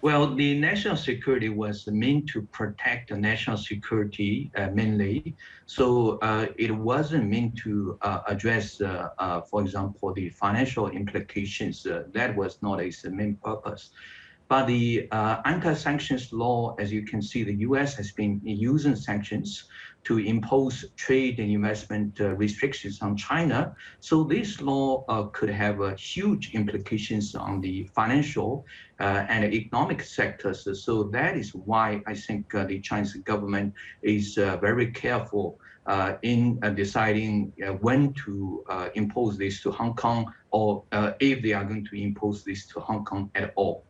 Well, the national security was meant to protect the national security mainly. So it wasn't meant to address, for example, the financial implications. That was not its main purpose. But the anti-sanctions law, as you can see, the U.S. has been using sanctions to impose trade and investment restrictions on China. So this law could have huge implications on the financial and economic sectors. So that is why I think the Chinese government is very careful in deciding when to impose this to Hong Kong, or if they are going to impose this to Hong Kong at all.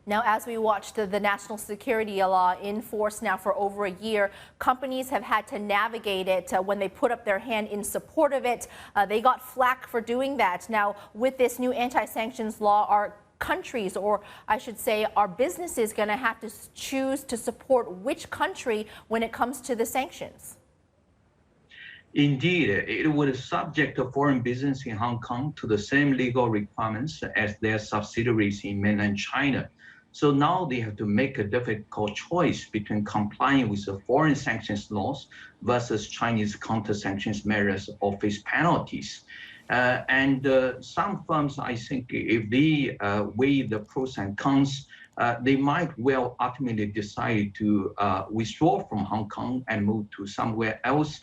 Now, as we watched the national security law in force now for over a year, companies have had to navigate it when they put up their hand in support of it. They got flack for doing that. Now, with this new anti-sanctions law, are countries, or I should say, are businesses going to have to choose to support which country when it comes to the sanctions? Indeed, it would subject a foreign business in Hong Kong to the same legal requirements as their subsidiaries in mainland China. So now they have to make a difficult choice between complying with the foreign sanctions laws versus Chinese counter-sanctions measures or face penalties. Some firms, I think, if they weigh the pros and cons, they might well ultimately decide to withdraw from Hong Kong and move to somewhere else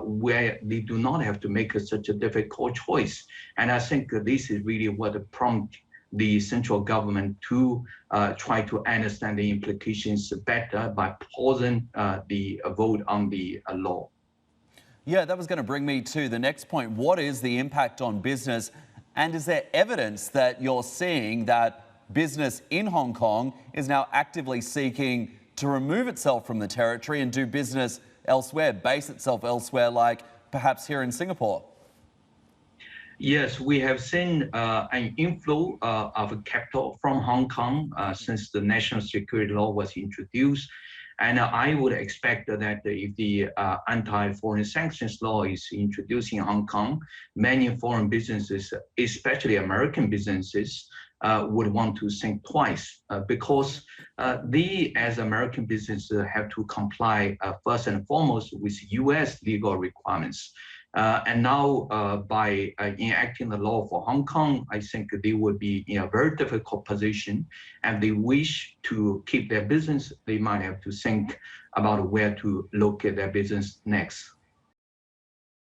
where they do not have to make such a difficult choice. And I think this is really what prompted the central government to try to understand the implications better by pausing the vote on the law. Yeah, that was going to bring me to the next point. What is the impact on business? And is there evidence that you're seeing that business in Hong Kong is now actively seeking to remove itself from the territory and do business elsewhere, base itself elsewhere, like perhaps here in Singapore? Yes, we have seen an inflow of capital from Hong Kong since the national security law was introduced. And I would expect that if the anti-foreign sanctions law is introduced in Hong Kong, many foreign businesses, especially American businesses, would want to think twice because they, as American businesses, have to comply first and foremost with U.S. legal requirements. And now, by enacting the law for Hong Kong, I think they would be in a very difficult position. And they wish to keep their business, they might have to think about where to locate their business next.